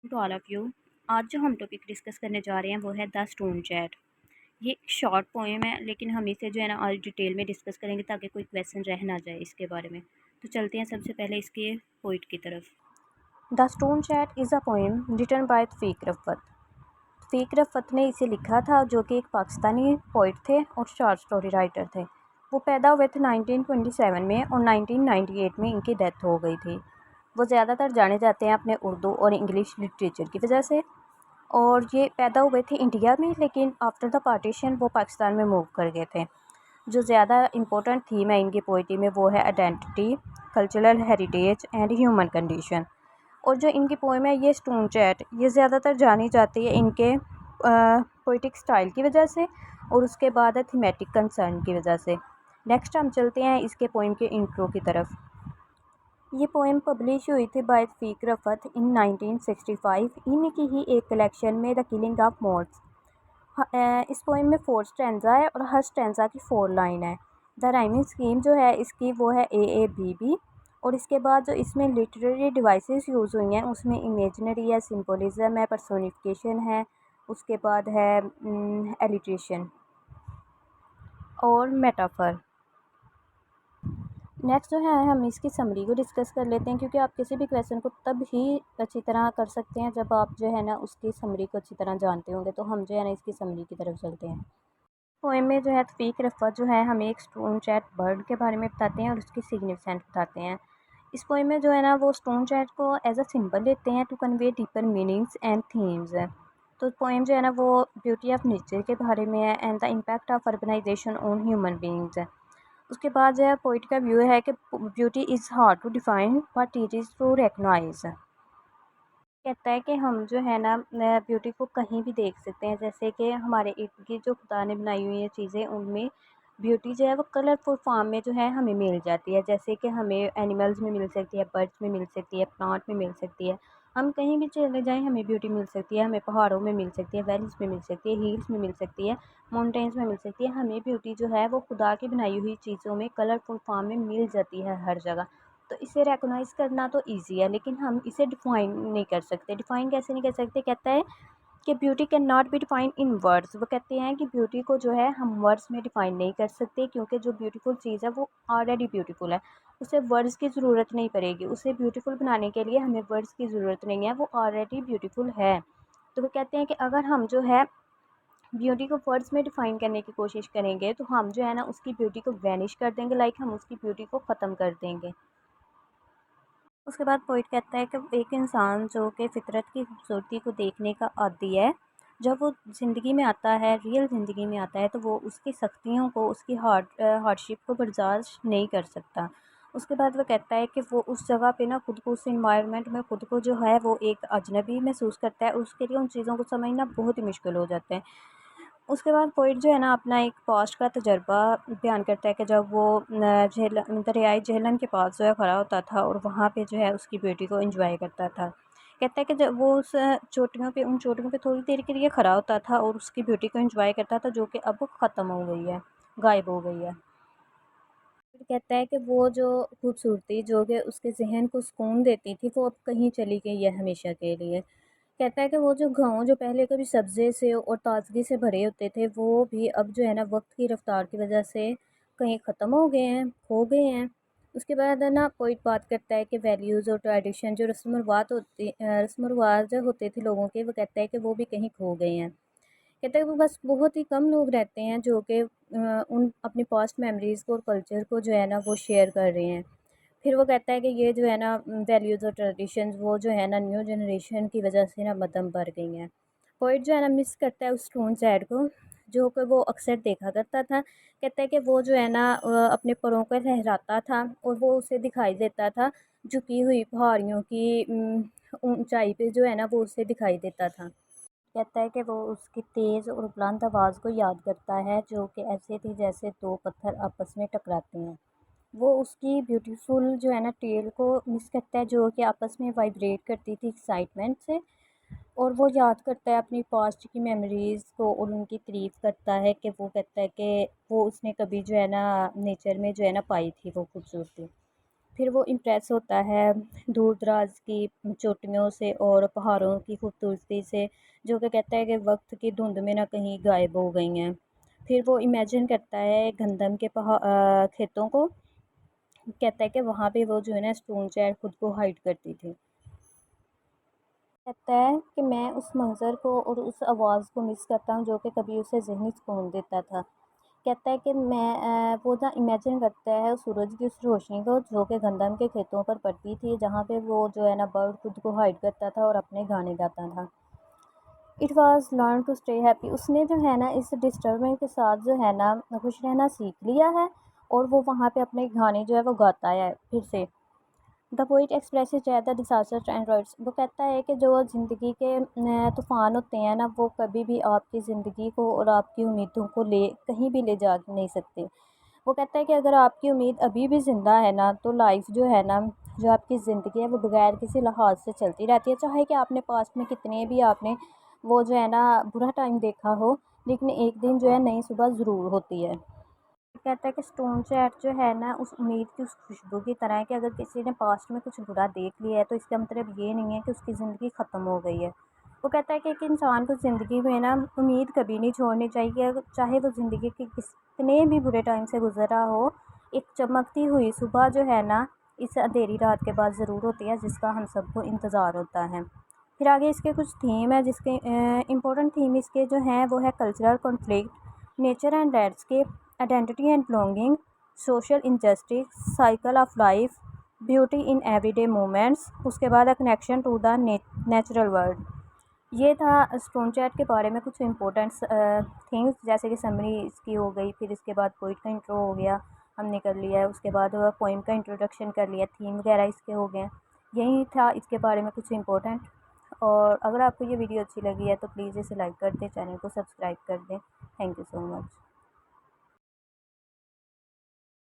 To all of you. आज जो हम टॉपिक डिस्कस करने जा रहे हैं वो है द स्टोन चैट। ये एक शॉर्ट पोएम है, लेकिन हम इसे जो है ना आज डिटेल में डिस्कस करेंगे ताकि कोई क्वेश्चन रह ना जाए इसके बारे में। तो चलते हैं सबसे पहले इसके पोइट की तरफ। The stone chat is a poem written by Taufiq Rafat. Taufiq Rafat ने इसे लिखा था, जो कि एक पाकिस्तानी पोइट थे और शॉर्ट स्टोरी राइटर थे। वो पैदा हुए थे 1927 में और 1998 में इनकी डेथ हो गई थी। वो ज़्यादातर जाने जाते हैं अपने उर्दू और इंग्लिश लिटरेचर की वजह से। और ये पैदा हुए थे इंडिया में, लेकिन आफ्टर द पार्टीशन वो पाकिस्तान में मूव कर गए थे। जो ज़्यादा इम्पोर्टेंट थीम है इनकी पोइट्री में वो है identity, cultural heritage and human condition. और जो इनकी पोएम है ये स्टोन चैट, ये ज़्यादातर जानी जाती है इनके पोइटिक स्टाइल की वजह से, और उसके बाद है थीमेटिक कंसर्न की वजह से। नेक्स्ट हम चलते हैं इसके पोएम के इंट्रो की तरफ। ये पोएम पब्लिश हुई थी बाय तौफीक रफ़त इन 1965 इनकी ही एक कलेक्शन में द किलिंग ऑफ मोथ्स। इस पोएम में 4 स्टैंज़ा है और हर स्टैंज़ा की 4 लाइन है। द राइमिंग स्कीम जो है इसकी वो है ए बी बी। और इसके बाद जो इसमें लिटरेरी डिवाइसेस यूज़ हुई हैं उसमें इमेजनरी है, सिंबोलिज्म है, पर्सोनिफिकेशन है, उसके बाद है एलिट्रेशन और मेटाफर। नेक्स्ट जो है हम इसकी समरी को डिस्कस कर लेते हैं, क्योंकि आप किसी भी क्वेश्चन को तब ही अच्छी तरह कर सकते हैं जब आप जो है ना उसकी समरी को अच्छी तरह जानते होंगे। तो हम जो है ना इसकी समरी की तरफ चलते हैं। पोएम में जो है तौफीक रफ़त जो है हमें एक स्टोन चैट बर्ड के बारे में बताते हैं और उसकी सिग्निफिकेंस बताते हैं। इस पोएम में जो है ना वो स्टोन चैट को एज अ सिंबल लेते हैं to convey deeper meanings and themes. तो पोएम जो है ना वो ब्यूटी ऑफ नेचर के बारे में है and the impact of urbanisation on human beings है। उसके बाद जो है पोइट का व्यू है कि beauty is hard to define but it is to recognise. कहता है कि हम जो है ना ब्यूटी को कहीं भी देख सकते हैं, जैसे कि हमारे इर्द गिर्द जो खुदा ने बनाई हुई है चीज़ें उनमें ब्यूटी जो है वो कलरफुल फॉर्म में जो है हमें मिल जाती है। जैसे कि हमें एनिमल्स में मिल सकती है, बर्ड्स में मिल सकती है, प्लांट में मिल सकती है। हम कहीं भी चले जाएं हमें ब्यूटी मिल सकती है। हमें पहाड़ों में मिल सकती है, वैलीज़ में मिल सकती है, हिल्स में मिल सकती है, माउंटेन्स में मिल सकती है। हमें ब्यूटी जो है वो खुदा की बनाई हुई चीज़ों में कलरफुल फॉर्म में मिल जाती है हर जगह। तो इसे रिकॉग्नाइज़ करना तो ईज़ी है, लेकिन हम इसे डिफ़ाइन नहीं कर सकते। डिफ़ाइन कैसे नहीं कर सकते? कहता है कि beauty can not be defined in words. वो कहते हैं कि ब्यूटी को जो है हम वर्ड्स में डिफ़ाइन नहीं कर सकते, क्योंकि जो ब्यूटीफुल चीज़ है वो ऑलरेडी ब्यूटीफुल है। उसे वर्ड्स की ज़रूरत नहीं पड़ेगी। उसे ब्यूटीफुल बनाने के लिए हमें वर्ड्स की ज़रूरत नहीं है, वो ऑलरेडी ब्यूटीफुल है। तो वो कहते हैं कि अगर हम जो है ब्यूटी को वर्ड्स में डिफ़ाइन करने की कोशिश करेंगे तो हम जो है ना उसकी ब्यूटी को वैनिश कर देंगे, लाइक हम उसकी ब्यूटी को ख़त्म कर देंगे। उसके बाद पोइट कहता है कि एक इंसान जो कि फ़ितरत की खूबसूरती को देखने का आदी है, जब वो ज़िंदगी में आता है, रियल ज़िंदगी में आता है, तो वो उसकी सख्तियों को, उसकी हार्डशिप को बर्दाश्त नहीं कर सकता। उसके बाद वो कहता है कि वो उस जगह पे ना खुद को, उस एनवायरनमेंट में खुद को जो है वो एक अजनबी महसूस करता है। उसके लिए उन चीज़ों को समझना बहुत ही मुश्किल हो जाता है। उसके बाद पोइट जो है ना अपना एक पास्ट का तजुर्बा बयान करता है कि जब वो दरियाए झेलम के पास जो है खड़ा होता था और वहाँ पे जो है उसकी ब्यूटी को एंजॉय करता था। कहता है कि जब वो उस उन चोटियों पे थोड़ी देर के लिए खड़ा होता था और उसकी ब्यूटी को एंजॉय करता था, जो कि अब ख़त्म हो गई है, गायब हो गई है। फिर कहता है कि वो जो खूबसूरती जो कि उसके ज़हन को सुकून देती थी, वो अब कहीं चली गई है हमेशा के लिए। कहता है कि वो जो गाँव जो पहले कभी सब्ज़े से और ताज़गी से भरे होते थे, वो भी अब जो है ना वक्त की रफ्तार की वजह से कहीं ख़त्म हो गए हैं, खो गए हैं। उसके बाद है ना पोइट बात करता है कि वैल्यूज़ और ट्रेडिशन जो रस्म व रिवाज जो होते थे लोगों के, वो कहता है कि वो भी कहीं खो गए हैं। कहता है वो बस बहुत ही कम लोग रहते हैं जो कि उन अपनी पास्ट मेमोरीज़ को और कल्चर को जो है ना वो शेयर कर रहे हैं। फिर वो कहता है कि ये जो है ना वैल्यूज़ और ट्रेडिशंस वो जो है ना न्यू जनरेशन की वजह से ना मद्धम बढ़ गई हैं। पोइट जो है ना मिस करता है उस स्टोन सैड को, जो कि वो अक्सर देखा करता था। कहता है कि वो जो है ना अपने परों को लहराता था और वो उसे दिखाई देता था, झुकी हुई पहाड़ियों की ऊंचाई पे जो है ना वो उसे दिखाई देता था। कहता है कि वो उसकी तेज़ और बुलंद आवाज़ को याद करता है, जो कि ऐसे थी जैसे दो पत्थर आपस में टकराते हैं। वो उसकी ब्यूटीफुल जो है ना टेल को मिस करता है, जो कि आपस में वाइब्रेट करती थी एक्साइटमेंट से। और वो याद करता है अपनी पास्ट की मेमोरीज़ को और उनकी तारीफ़ करता है कि वो कहता है कि वो उसने कभी जो है ना नेचर में जो है ना पाई थी वो खूबसूरती। फिर वो इम्प्रेस होता है दूर दराज की चोटियों से और पहाड़ों की खूबसूरती से, जो कि कहता है कि वक्त की धुंध में ना कहीं गायब हो गई हैं। फिर वो इमेजिन करता है गंदम के खेतों को, कहता है कि वहाँ पे वो जो है ना स्टोन चैट खुद को हाइड करती थी। कहता है कि मैं उस मंज़र को और उस आवाज़ को मिस करता हूँ जो कि कभी उसे ज़हनी सुकून देता था। कहता है कि वो ना इमेजिन करता है सूरज की उस रोशनी को जो कि गंदम के खेतों पर पड़ती थी, जहाँ पे वो जो है ना बर्ड खुद को हाइड करता था और अपने गाने गाता था। It was learn to stay happy. उसने जो है ना इस डिस्टर्बेंस के साथ जो है ना खुश रहना सीख लिया है, और वो वहाँ पे अपने गाने जो है वो गाता है फिर से। The poet expresses the disaster androids. वो कहता है कि जो ज़िंदगी के तूफ़ान होते हैं ना, वो कभी भी आपकी ज़िंदगी को और आपकी उम्मीदों को ले कहीं भी ले जा नहीं सकते। वो कहता है कि अगर आपकी उम्मीद अभी भी ज़िंदा है ना, तो लाइफ जो है ना, जो आपकी ज़िंदगी है वो बगैर किसी लिहाज से चलती रहती है। चाहे कि आपने पास्ट में कितने भी आपने वो जो है ना बुरा टाइम देखा हो, लेकिन एक दिन जो है नई सुबह ज़रूर होती है। कहता है कि स्टोन चैट जो है ना उस उम्मीद की उस खुशबू की तरह है कि अगर किसी ने पास्ट में कुछ बुरा देख लिया है तो इसका मतलब ये नहीं है कि उसकी ज़िंदगी ख़त्म हो गई है। वो कहता है कि एक इंसान को ज़िंदगी में ना उम्मीद कभी नहीं छोड़नी चाहिए, चाहे वो ज़िंदगी के कितने भी बुरे टाइम से गुजरा हो। एक चमकती हुई सुबह जो है ना इस अंधेरी रात के बाद ज़रूर होती है, जिसका हम सबको इंतज़ार होता है। फिर आगे इसके कुछ थीम है, जिसके इम्पोर्टेंट थीम इसके जो हैं वो है cultural conflict, nature and landscape, identity and belonging, social injustice, cycle of life, beauty in everyday moments, उसके बाद a connection to the natural world. ये था स्टोन चैट के बारे में कुछ इंपॉर्टेंट थिंग्स, जैसे कि समरी इसकी हो गई, फिर इसके बाद पोइट का इंट्रो हो गया, हमने कर लिया है, उसके बाद पोइम का इंट्रोडक्शन कर लिया, थीम वगैरह इसके हो गए। यही था इसके बारे में कुछ इंपॉर्टेंट। और अगर आपको ये वीडियो अच्छी लगी है तो प्लीज़ इसे लाइक कर दें, चैनल को सब्सक्राइब कर दें। Thank you so much.